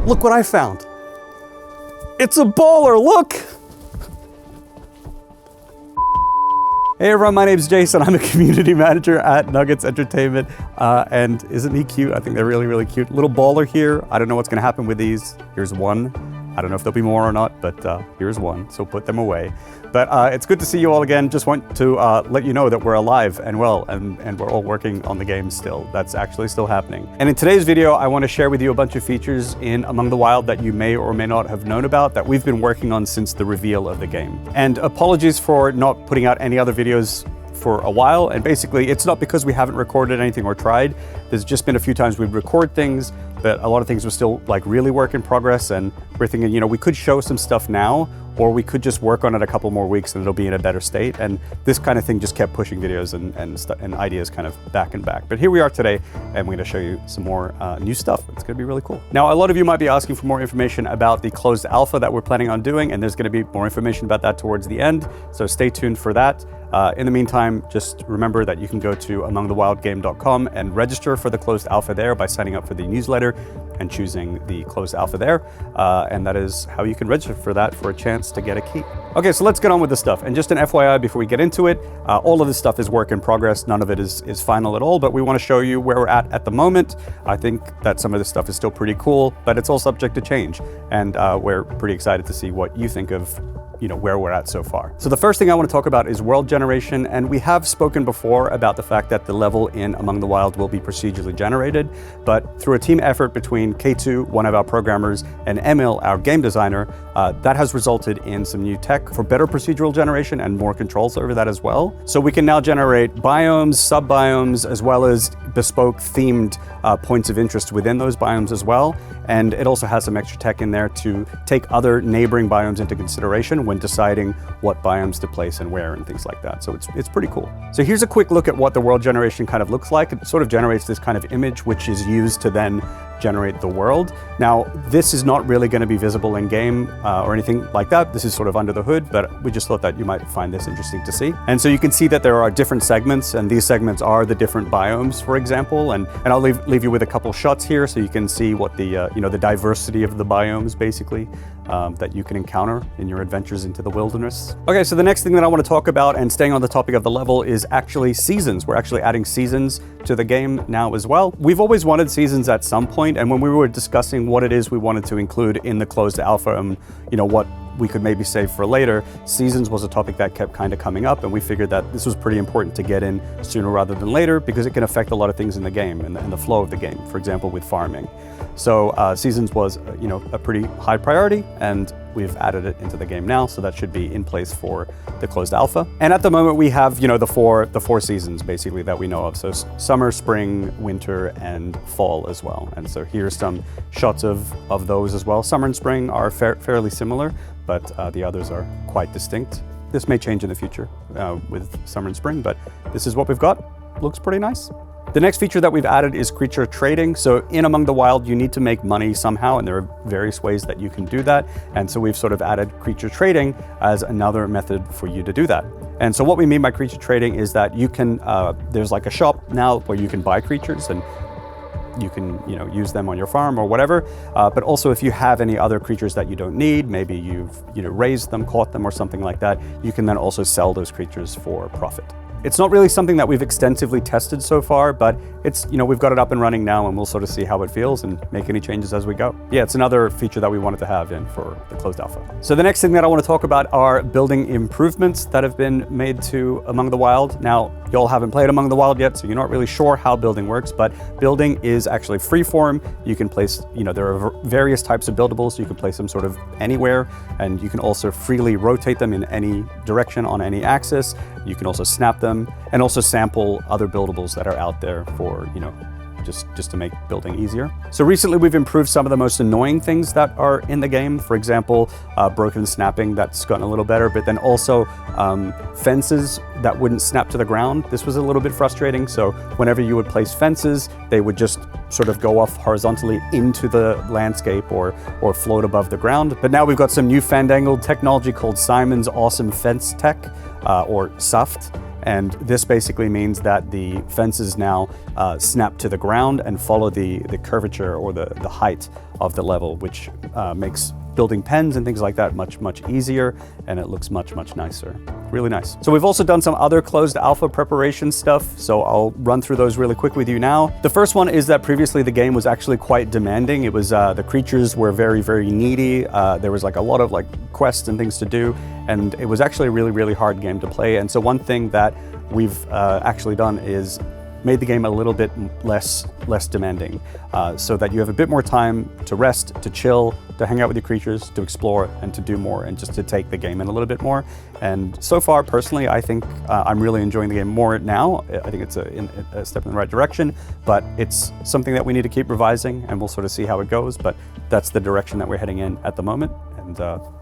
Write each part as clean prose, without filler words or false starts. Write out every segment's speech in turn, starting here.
Look what I found. It's a baller, look! Hey everyone, my name's Jason. I'm a community manager at Nuggets Entertainment. And isn't he cute? I think they're really, really cute. Little baller here. I don't know what's gonna happen with these. Here's one. I don't know if there'll be more or not, but here's one, so put them away. But it's good to see you all again. Just want to let you know that we're alive and well, and we're all working on the game still. That's actually still happening. And in today's video, I want to share with you a bunch of features in Among the Wild that you may or may not have known about that we've been working on since the reveal of the game. And apologies for not putting out any other videos for a while, and basically it's not because we haven't recorded anything or tried. There's just been a few times we'd record things, but a lot of things were still like really work in progress, and we're thinking, you know, we could show some stuff now, or we could just work on it a couple more weeks and it'll be in a better state. And this kind of thing just kept pushing videos and ideas kind of back and back. But here we are today, and we're gonna show you some more new stuff. It's gonna be really cool. Now, a lot of you might be asking for more information about the closed alpha that we're planning on doing, and there's gonna be more information about that towards the end, so stay tuned for that. In the meantime, just remember that you can go to amongthewildgame.com and register for the closed alpha there by signing up for the newsletter and choosing the closed alpha there. And that is how you can register for that for a chance to get a key. Okay, so let's get on with the stuff. And just an FYI before we get into it, all of this stuff is work in progress. None of it is final at all, but we want to show you where we're at the moment. I think that some of this stuff is still pretty cool, but it's all subject to change. And we're pretty excited to see what you think of where we're at so far. So the first thing I want to talk about is world generation, and we have spoken before about the fact that the level in Among the Wild will be procedurally generated, but through a team effort between K2, one of our programmers, and Emil, our game designer, that has resulted in some new tech for better procedural generation and more controls over that as well. So we can now generate biomes, sub-biomes, as well as bespoke themed points of interest within those biomes as well. And it also has some extra tech in there to take other neighboring biomes into consideration when deciding what biomes to place and where and things like that. So it's pretty cool. So here's a quick look at what the world generation kind of looks like. It sort of generates this kind of image, which is used to then generate the world. Now, this is not really going to be visible in game or anything like that. This is sort of under the hood, but we just thought that you might find this interesting to see. And so you can see that there are different segments, and these segments are the different biomes, for example. And I'll leave you with a couple shots here so you can see what the the diversity of the biomes basically that you can encounter in your adventures into the wilderness. Okay, so the next thing that I want to talk about, and staying on the topic of the level, is actually seasons. We're actually adding seasons to the game now as well. We've always wanted seasons at some point, and when we were discussing what it is we wanted to include in the closed alpha and what we could maybe save for later, seasons was a topic that kept kind of coming up, and we figured that this was pretty important to get in sooner rather than later because it can affect a lot of things in the game and the flow of the game, for example, with farming. So seasons was a pretty high priority, and we've added it into the game now, so that should be in place for the closed alpha. And at the moment we have the four seasons basically that we know of. So summer, spring, winter, and fall as well. And so here's some shots of those as well. Summer and spring are fairly similar, but the others are quite distinct. This may change in the future with summer and spring, but this is what we've got. Looks pretty nice. The next feature that we've added is creature trading. So in Among the Wild, you need to make money somehow, and there are various ways that you can do that. And so we've sort of added creature trading as another method for you to do that. And so what we mean by creature trading is that you can, there's like a shop now where you can buy creatures, and you can use them on your farm or whatever. But also if you have any other creatures that you don't need, maybe you've raised them, caught them, or something like that, you can then also sell those creatures for profit. It's not really something that we've extensively tested so far, but it's, we've got it up and running now, and we'll sort of see how it feels and make any changes as we go. Yeah, it's another feature that we wanted to have in for the closed alpha. So the next thing that I want to talk about are building improvements that have been made to Among the Wild. Now, y'all haven't played Among the Wild yet, so you're not really sure how building works, but building is actually freeform. You can place, there are various types of buildables. You can place them sort of anywhere, and you can also freely rotate them in any direction on any axis. You can also snap them and also sample other buildables that are out there for, just to make building easier. So recently we've improved some of the most annoying things that are in the game. For example, broken snapping, that's gotten a little better, but then also fences that wouldn't snap to the ground. This was a little bit frustrating. So whenever you would place fences, they would just sort of go off horizontally into the landscape or float above the ground. But now we've got some new fandangled technology called Simon's Awesome Fence Tech, or SUFT. And this basically means that the fences now snap to the ground and follow the curvature or the height of the level, which makes building pens and things like that much easier, and it looks much nicer. Really nice. So we've also done some other closed alpha preparation stuff, so I'll run through those really quick with you now. The first one is that previously the game was actually quite demanding. It was the creatures were very needy. There was like a lot of like quests and things to do, and it was actually a really hard game to play. And so one thing that we've actually done is made the game a little bit less demanding, so that you have a bit more time to rest, to chill, to hang out with your creatures, to explore, and to do more, and just to take the game in a little bit more. And so far, personally, I think I'm really enjoying the game more now. I think it's a step in the right direction, but it's something that we need to keep revising, and we'll sort of see how it goes, but that's the direction that we're heading in at the moment, and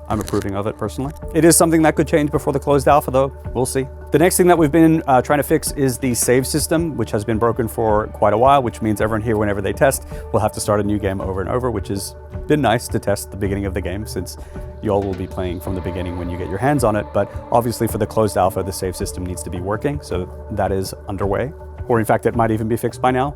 I'm approving of it personally. It is something that could change before the closed alpha though, we'll see. The next thing that we've been trying to fix is the save system, which has been broken for quite a while, which means everyone here, whenever they test, will have to start a new game over and over, which has been nice to test the beginning of the game, since you all will be playing from the beginning when you get your hands on it. But obviously for the closed alpha, the save system needs to be working, so that is underway. Or in fact, it might even be fixed by now.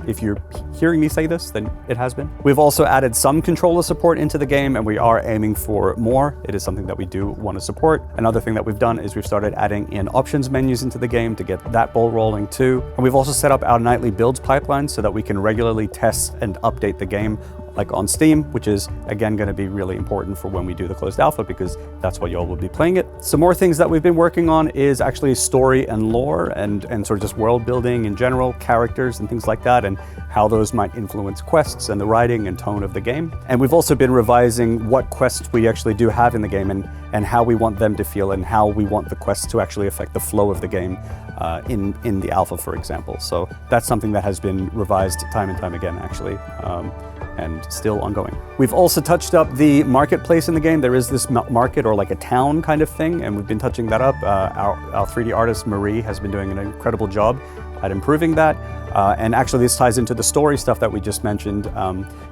If you're hearing me say this, then it has been. We've also added some controller support into the game, and we are aiming for more. It is something that we do want to support. Another thing that we've done is we've started adding in options menus into the game to get that ball rolling too. And we've also set up our nightly builds pipeline so that we can regularly test and update the game, like on Steam, which is again going to be really important for when we do the closed alpha, because that's what y'all will be playing it. Some more things that we've been working on is actually story and lore and sort of just world building in general, characters and things like that, and how those might influence quests and the writing and tone of the game. And we've also been revising what quests we actually do have in the game, and how we want them to feel, and how we want the quests to actually affect the flow of the game in the alpha, for example. So that's something that has been revised time and time again, actually. And still ongoing. We've also touched up the marketplace in the game. There is this market, or like a town kind of thing, and we've been touching that up. Our 3D artist Marie has been doing an incredible job at improving that. And actually this ties into the story stuff that we just mentioned.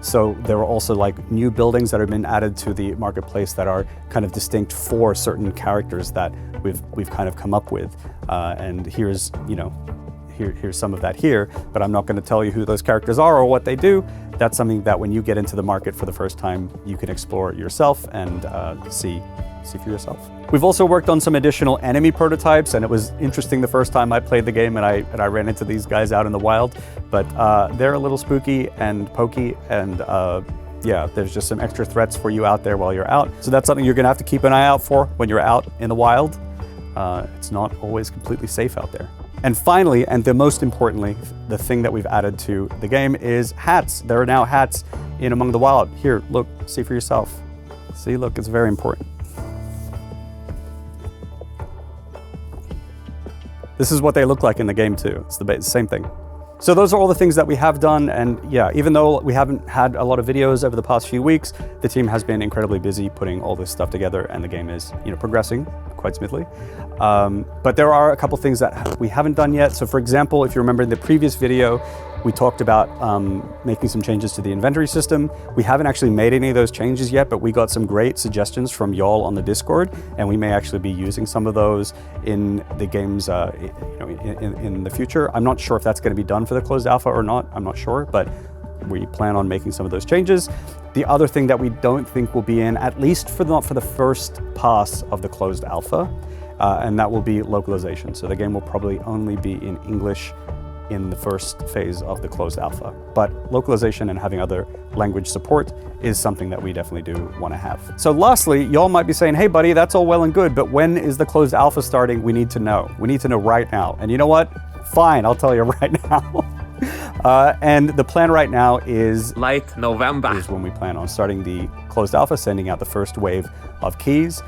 So there are also like new buildings that have been added to the marketplace that are kind of distinct for certain characters that we've kind of come up with. And here's, you know, here's some of that here, but I'm not going to tell you who those characters are or what they do. That's something that when you get into the market for the first time, you can explore it yourself and see for yourself. We've also worked on some additional enemy prototypes, and it was interesting the first time I played the game and I ran into these guys out in the wild, but they're a little spooky and pokey, and yeah, there's just some extra threats for you out there while you're out. So that's something you're gonna have to keep an eye out for when you're out in the wild. It's not always completely safe out there. And finally, and the most importantly, the thing that we've added to the game is hats. There are now hats in Among the Wild. Here, look, see for yourself. See, look, it's very important. This is what they look like in the game too. It's the same thing. So those are all the things that we have done, and yeah, even though we haven't had a lot of videos over the past few weeks, the team has been incredibly busy putting all this stuff together, and the game is, you know, progressing quite smoothly. But there are a couple things that we haven't done yet. So for example, if you remember in the previous video, we talked about making some changes to the inventory system. We haven't actually made any of those changes yet, but we got some great suggestions from y'all on the Discord, and we may actually be using some of those in the games in the future. I'm not sure if that's going to be done for the closed alpha or not. I'm not sure, but we plan on making some of those changes. The other thing that we don't think will be in, at least not for the first pass of the closed alpha, and that will be localization. So the game will probably only be in English in the first phase of the closed alpha. But localization and having other language support is something that we definitely do want to have. So lastly, y'all might be saying, hey buddy, that's all well and good, but when is the closed alpha starting? We need to know. We need to know right now. And you know what? Fine, I'll tell you right now. And the plan right now is late November. Is when we plan on starting the closed alpha, sending out the first wave of keys.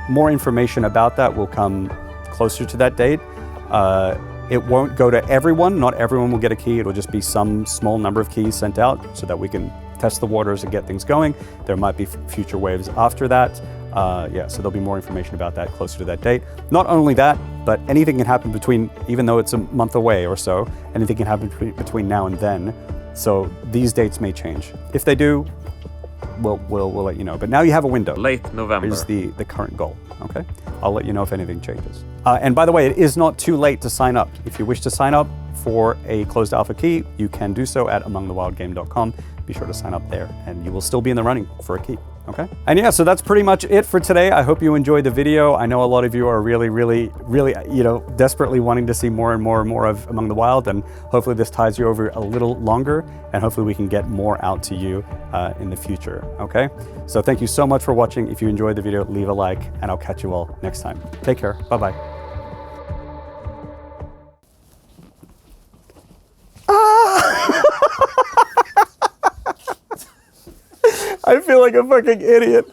More information about that will come closer to that date. It won't go to everyone. Not everyone will get a key. It'll just be some small number of keys sent out so that we can test the waters and get things going. There might be future waves after that. Yeah, so there'll be more information about that closer to that date. Not only that, but anything can happen between, even though it's a month away or so, anything can happen between now and then. So these dates may change. If they do, we'll let you know. But now you have a window. Late November is the current goal, okay? I'll let you know if anything changes. And by the way, it is not too late to sign up. If you wish to sign up for a closed alpha key, you can do so at amongthewildgame.com. Be sure to sign up there and you will still be in the running for a key, okay? And yeah, so that's pretty much it for today. I hope you enjoyed the video. I know a lot of you are really, you know, desperately wanting to see more and more of Among the Wild, and hopefully this ties you over a little longer, and hopefully we can get more out to you in the future, okay? So thank you so much for watching. If you enjoyed the video, leave a like, and I'll catch you all next time. Take care, bye-bye. I feel like a fucking idiot.